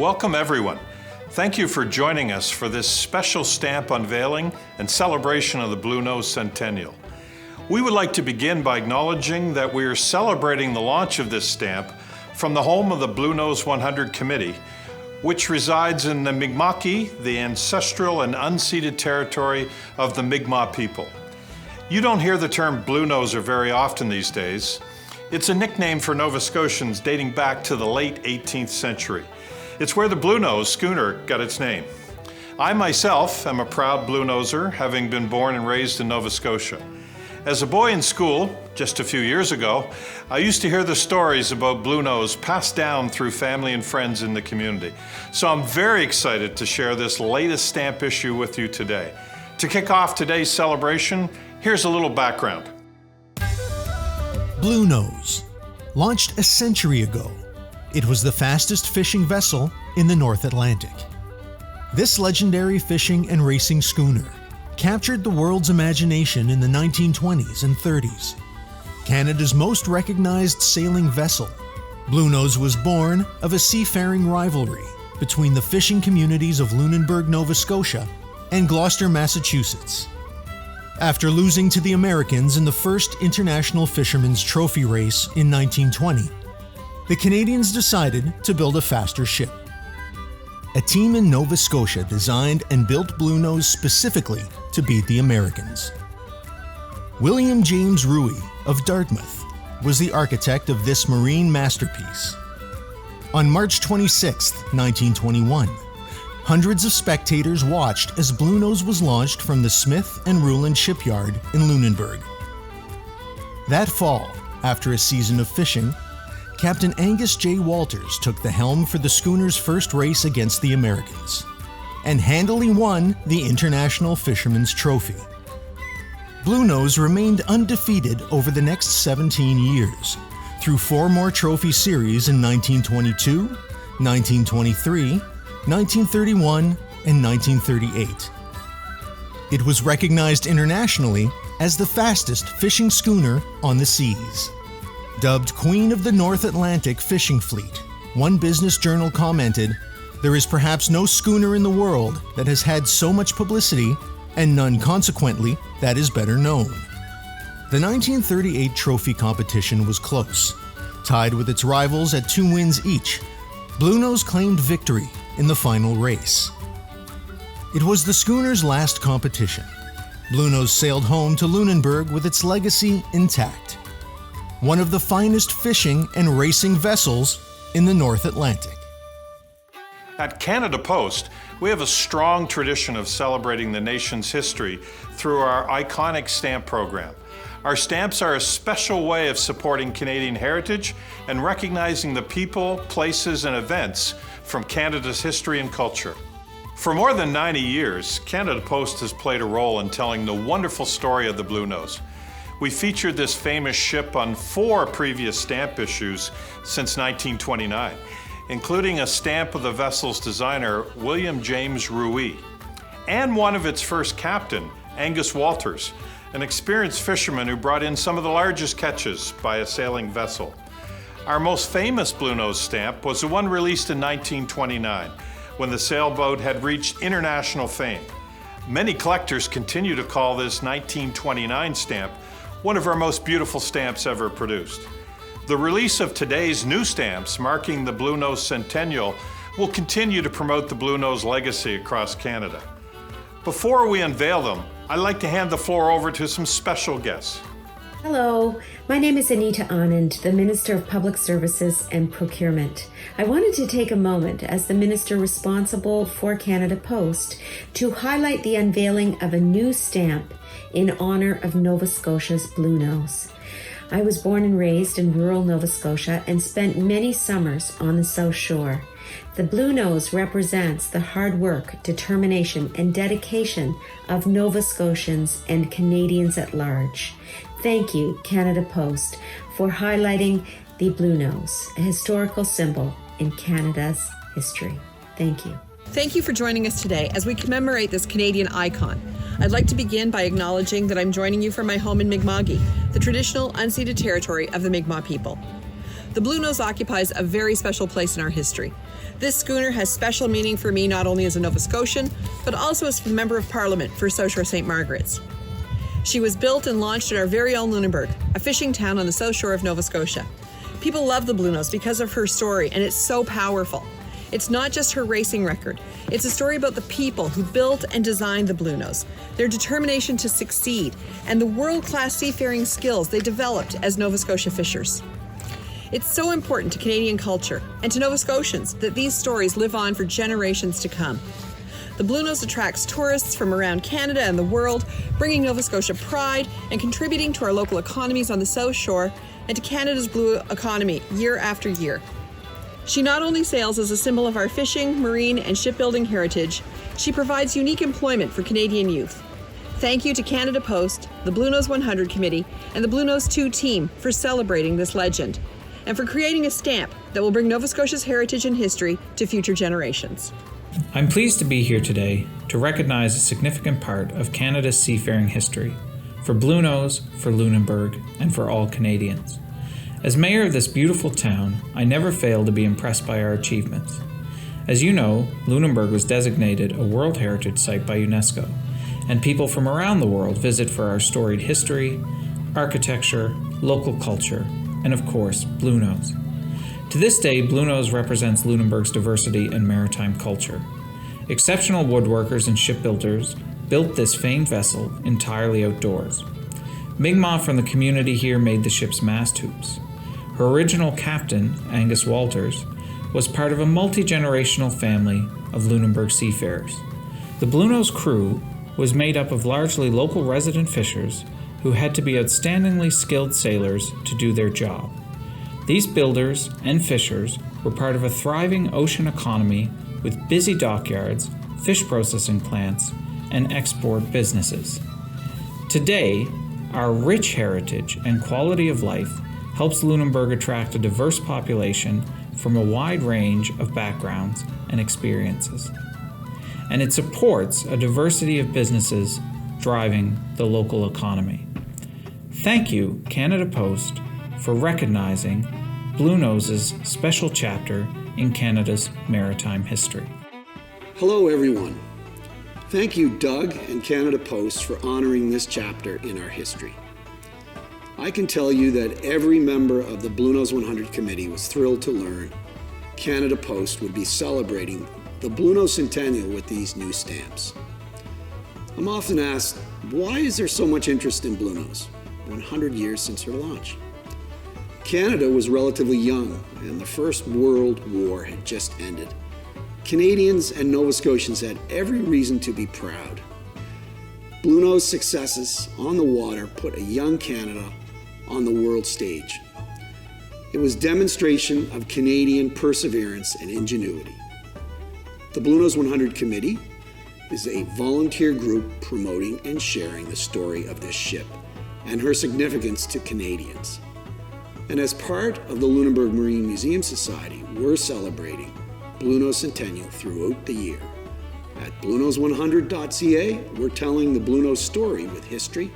Welcome everyone. Thank you for joining us for this special stamp unveiling and celebration of the Bluenose Centennial. We would like to begin by acknowledging that we are celebrating the launch of this stamp from the home of the Bluenose 100 Committee, which resides in the Mi'kmaq, the ancestral and unceded territory of the Mi'kmaq people. You don't hear the term Bluenose very often these days. It's a nickname for Nova Scotians dating back to the late 18th century. It's where the Bluenose schooner got its name. I myself am a proud Bluenoser, having been born and raised in Nova Scotia. As a boy in school, just a few years ago, I used to hear the stories about Bluenose passed down through family and friends in the community. So I'm very excited to share this latest stamp issue with you today. To kick off today's celebration, here's a little background. Bluenose, launched a century ago. It was the fastest fishing vessel in the North Atlantic. This legendary fishing and racing schooner captured the world's imagination in the 1920s and 30s. Canada's most recognized sailing vessel, Bluenose was born of a seafaring rivalry between the fishing communities of Lunenburg, Nova Scotia and Gloucester, Massachusetts. After losing to the Americans in the first International Fisherman's Trophy race in 1920, the Canadians decided to build a faster ship. A team in Nova Scotia designed and built Bluenose specifically to beat the Americans. William James Ruhe of Dartmouth was the architect of this marine masterpiece. On March 26, 1921, hundreds of spectators watched as Bluenose was launched from the Smith and Ruland shipyard in Lunenburg. That fall, after a season of fishing, Captain Angus J. Walters took the helm for the schooner's first race against the Americans and handily won the International Fisherman's Trophy. Bluenose remained undefeated over the next 17 years, through 4 more trophy series in 1922, 1923, 1931, and 1938. It was recognized internationally as the fastest fishing schooner on the seas. Dubbed Queen of the North Atlantic Fishing Fleet, one business journal commented, "There is perhaps no schooner in the world that has had so much publicity, and none consequently that is better known." The 1938 trophy competition was close. Tied with its rivals at 2 wins each, Bluenose claimed victory in the final race. It was the schooner's last competition. Bluenose sailed home to Lunenburg with its legacy intact. One of the finest fishing and racing vessels in the North Atlantic. At Canada Post, we have a strong tradition of celebrating the nation's history through our iconic stamp program. Our stamps are a special way of supporting Canadian heritage and recognizing the people, places, and events from Canada's history and culture. For more than 90 years, Canada Post has played a role in telling the wonderful story of the Bluenose. We featured this famous ship on 4 previous stamp issues since 1929, including a stamp of the vessel's designer, William James Ruhe, and one of its first captain, Angus Walters, an experienced fisherman who brought in some of the largest catches by a sailing vessel. Our most famous Bluenose stamp was the one released in 1929, when the sailboat had reached international fame. Many collectors continue to call this 1929 stamp one of our most beautiful stamps ever produced. The release of today's new stamps marking the Bluenose Centennial will continue to promote the Bluenose legacy across Canada. Before we unveil them, I'd like to hand the floor over to some special guests. Hello, my name is Anita Anand, the Minister of Public Services and Procurement. I wanted to take a moment as the Minister responsible for Canada Post to highlight the unveiling of a new stamp in honor of Nova Scotia's Bluenose. I was born and raised in rural Nova Scotia and spent many summers on the South Shore. The Bluenose represents the hard work, determination, and dedication of Nova Scotians and Canadians at large. Thank you, Canada Post, for highlighting the Bluenose, a historical symbol in Canada's history. Thank you. Thank you for joining us today as we commemorate this Canadian icon. I'd like to begin by acknowledging that I'm joining you from my home in Mi'kmaq, the traditional unceded territory of the Mi'kmaq people. the Blue Nose occupies a very special place in our history. This schooner has special meaning for me not only as a Nova Scotian, but also as a Member of Parliament for South Shore St. Margaret's. She was built and launched at our very own Lunenburg, a fishing town on the south shore of Nova Scotia. People love the Blue Nose because of her story, and it's so powerful. It's not just her racing record. It's a story about the people who built and designed the Blue Nose, their determination to succeed, and the world-class seafaring skills they developed as Nova Scotia fishers. It's so important to Canadian culture and to Nova Scotians that these stories live on for generations to come. The Blue Nose attracts tourists from around Canada and the world, bringing Nova Scotia pride and contributing to our local economies on the South Shore and to Canada's blue economy year after year. She not only sails as a symbol of our fishing, marine, and shipbuilding heritage, she provides unique employment for Canadian youth. Thank you to Canada Post, the Blue Nose 100 Committee, and the Blue Nose 2 team for celebrating this legend, and for creating a stamp that will bring Nova Scotia's heritage and history to future generations. I'm pleased to be here today to recognize a significant part of Canada's seafaring history, for Blue Nose, for Lunenburg, and for all Canadians. As mayor of this beautiful town, I never fail to be impressed by our achievements. As you know, Lunenburg was designated a World Heritage Site by UNESCO, and people from around the world visit for our storied history, architecture, local culture, and of course, Blue Nose. To this day, Blue Nose represents Lunenburg's diversity and maritime culture. Exceptional woodworkers and shipbuilders built this famed vessel entirely outdoors. Mi'kmaq from the community here made the ship's mast hoops. Her original captain, Angus Walters, was part of a multi-generational family of Lunenburg seafarers. The Blue Nose crew was made up of largely local resident fishers who had to be outstandingly skilled sailors to do their job. These builders and fishers were part of a thriving ocean economy with busy dockyards, fish processing plants, and export businesses. Today, our rich heritage and quality of life helps Lunenburg attract a diverse population from a wide range of backgrounds and experiences. And it supports a diversity of businesses driving the local economy. Thank you, Canada Post, for recognizing Blue Nose's special chapter in Canada's maritime history. Hello, everyone. Thank you, Doug and Canada Post, for honoring this chapter in our history. I can tell you that every member of the Blue Nose 100 Committee was thrilled to learn Canada Post would be celebrating the Blue Nose Centennial with these new stamps. I'm often asked, why is there so much interest in Blue Nose 100 years since her launch? Canada was relatively young, and the First World War had just ended. Canadians and Nova Scotians had every reason to be proud. Blue Nose successes on the water put a young Canada on the world stage. It was demonstration of Canadian perseverance and ingenuity. The Blue Nose 100 Committee is a volunteer group promoting and sharing the story of this ship and her significance to Canadians. And as part of the Lunenburg Marine Museum Society, we're celebrating Blue Nose Centennial throughout the year. At BlueNose100.ca, we're telling the Blue Nose story with history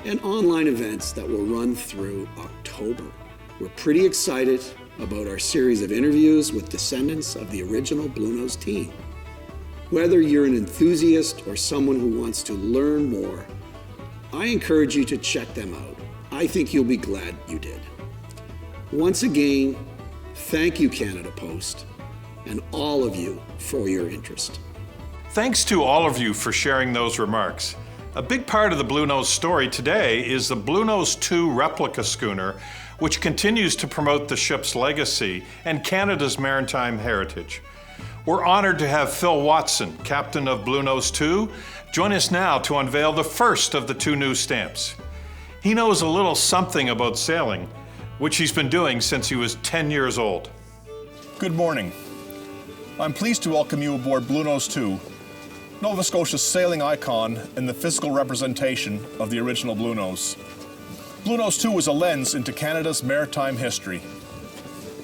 and online events that will run through October. We're pretty excited about our series of interviews with descendants of the original Blue Nose team. Whether you're an enthusiast or someone who wants to learn more, I encourage you to check them out. I think you'll be glad you did. Once again, thank you, Canada Post, and all of you for your interest. Thanks to all of you for sharing those remarks. A big part of the Blue Nose story today is the Blue Nose 2 replica schooner, which continues to promote the ship's legacy and Canada's maritime heritage. We're honored to have Phil Watson, captain of Blue Nose 2, join us now to unveil the first of the two new stamps. He knows a little something about sailing, which he's been doing since he was 10 years old. Good morning. I'm pleased to welcome you aboard Blue Nose 2, Nova Scotia's sailing icon and the physical representation of the original Blue Nose. Blue Nose 2 is a lens into Canada's maritime history.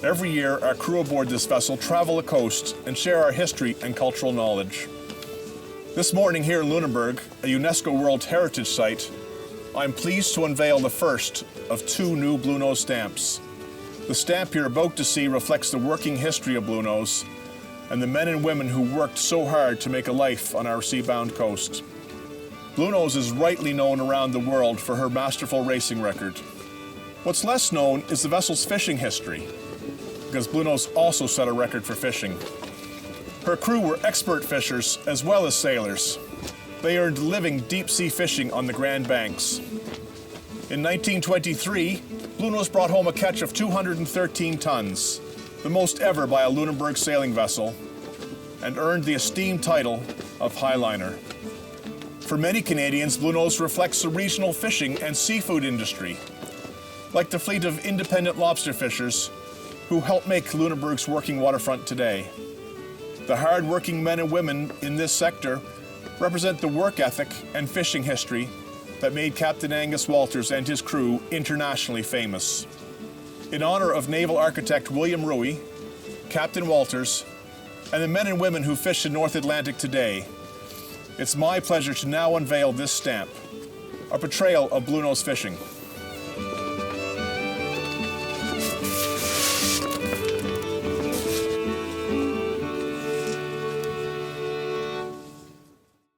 Every year, our crew aboard this vessel travel the coast and share our history and cultural knowledge. This morning here in Lunenburg, a UNESCO World Heritage Site, I'm pleased to unveil the first of two new Blue Nose stamps. The stamp you're about to see reflects the working history of Bluenose and the men and women who worked so hard to make a life on our sea-bound coast. Bluenose is rightly known around the world for her masterful racing record. What's less known is the vessel's fishing history, because Bluenose also set a record for fishing. Her crew were expert fishers as well as sailors. They earned a living deep-sea fishing on the Grand Banks. In 1923, Bluenose brought home a catch of 213 tons, the most ever by a Lunenburg sailing vessel, and earned the esteemed title of Highliner. For many Canadians, Bluenose reflects the regional fishing and seafood industry, like the fleet of independent lobster fishers who help make Lunenburg's working waterfront today. The hard-working men and women in this sector represent the work ethic and fishing history that made Captain Angus Walters and his crew internationally famous. In honor of naval architect William Ruy, Captain Walters, and the men and women who fish the North Atlantic today, it's my pleasure to now unveil this stamp, a portrayal of Bluenose fishing.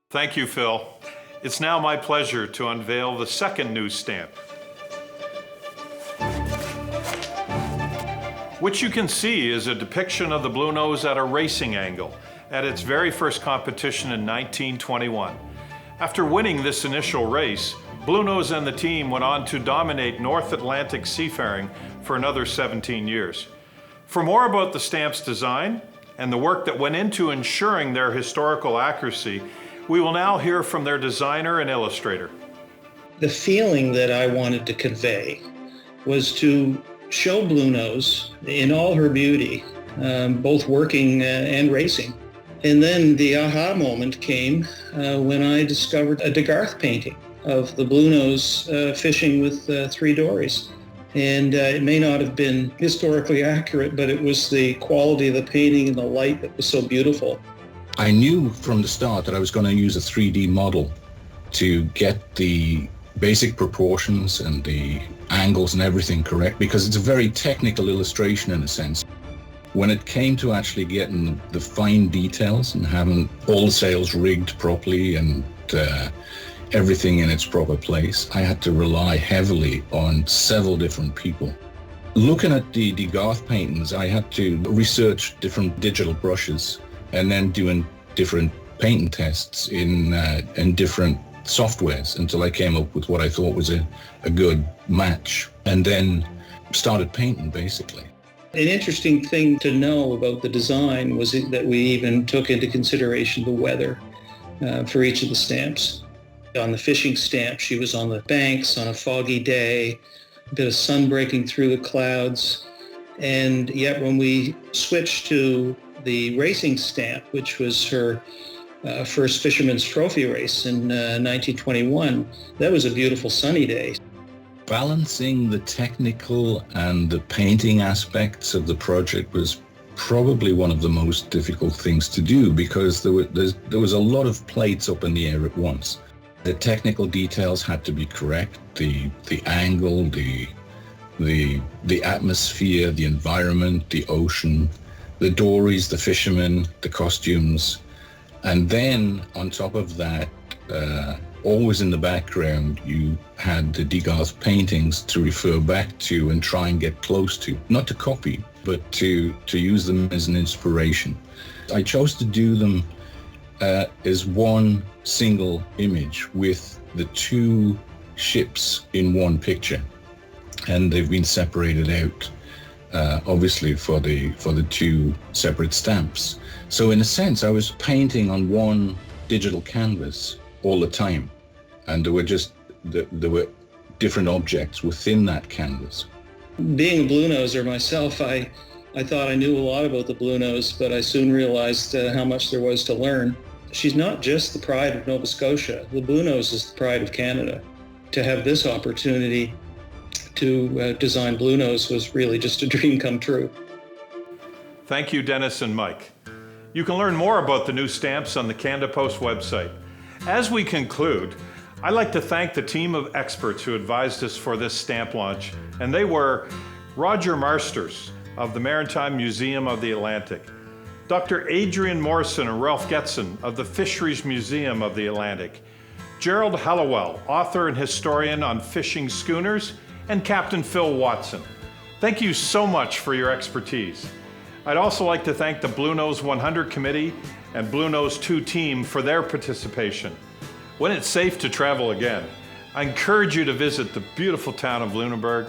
Thank you, Phil. It's now my pleasure to unveil the second new stamp, which you can see is a depiction of the Bluenose at a racing angle at its very first competition in 1921. After winning this initial race, Bluenose and the team went on to dominate North Atlantic seafaring for another 17 years. For more about the stamp's design and the work that went into ensuring their historical accuracy, we will now hear from their designer and illustrator. The feeling that I wanted to convey was to show Bluenose in all her beauty, both working and racing. And then the aha moment came when I discovered a Degarth painting of the Bluenose fishing with 3 dories. And it may not have been historically accurate, but it was the quality of the painting and the light that was so beautiful. I knew from the start that I was going to use a 3D model to get the basic proportions and the angles and everything correct, because it's a very technical illustration in a sense. When it came to actually getting the fine details and having all the sails rigged properly and everything in its proper place, I had to rely heavily on several different people. Looking at the Degarth paintings, I had to research different digital brushes and then doing different painting tests in different softwares until I came up with what I thought was a good match, and then started painting basically. An interesting thing to know about the design was that we even took into consideration the weather for each of the stamps. On the fishing stamp, she was on the banks on a foggy day, a bit of sun breaking through the clouds, and yet when we switched to the racing stamp, which was her first Fisherman's Trophy race in 1921, that was a beautiful sunny day. Balancing the technical and the painting aspects of the project was probably one of the most difficult things to do, because there was a lot of plates up in the air at once. The technical details had to be correct, the angle, the atmosphere, the environment, the ocean, the dories, the fishermen, the costumes. And then on top of that, always in the background, you had the Degarth paintings to refer back to and try and get close to. Not to copy, but to use them as an inspiration. I chose to do them as one single image with the 2 ships in one picture. And they've been separated out, obviously for the 2 separate stamps. So in a sense, I was painting on one digital canvas all the time, and there were different objects within that canvas. Being a Bluenoser myself, I thought I knew a lot about the Bluenose, but I soon realized how much there was to learn. She's not just the pride of Nova Scotia. The Bluenose is the pride of Canada. To have this opportunity to design Bluenose was really just a dream come true. Thank you, Dennis and Mike. You can learn more about the new stamps on the Canada Post website. As we conclude, I'd like to thank the team of experts who advised us for this stamp launch, and they were Roger Marsters of the Maritime Museum of the Atlantic, Dr. Adrian Morrison and Ralph Getson of the Fisheries Museum of the Atlantic, Gerald Hallowell, author and historian on fishing schooners, and Captain Phil Watson. Thank you so much for your expertise. I'd also like to thank the Bluenose 100 Committee and Bluenose 2 team for their participation. When it's safe to travel again, I encourage you to visit the beautiful town of Lunenburg,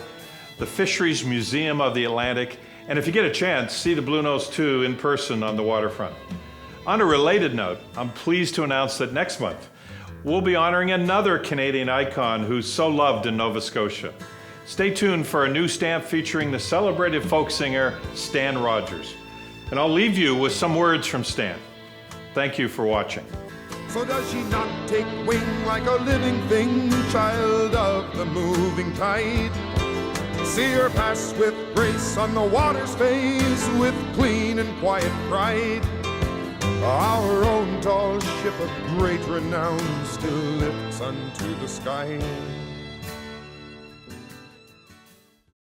the Fisheries Museum of the Atlantic, and if you get a chance, see the Bluenose 2 in person on the waterfront. On a related note, I'm pleased to announce that next month, we'll be honoring another Canadian icon who's so loved in Nova Scotia. Stay tuned for a new stamp featuring the celebrated folk singer Stan Rogers. And I'll leave you with some words from Stan. Thank you for watching. So does she not take wing like a living thing, child of the moving tide? See her pass with grace on the water's face, with clean and quiet pride. Our own tall ship of great renown still lifts unto the sky.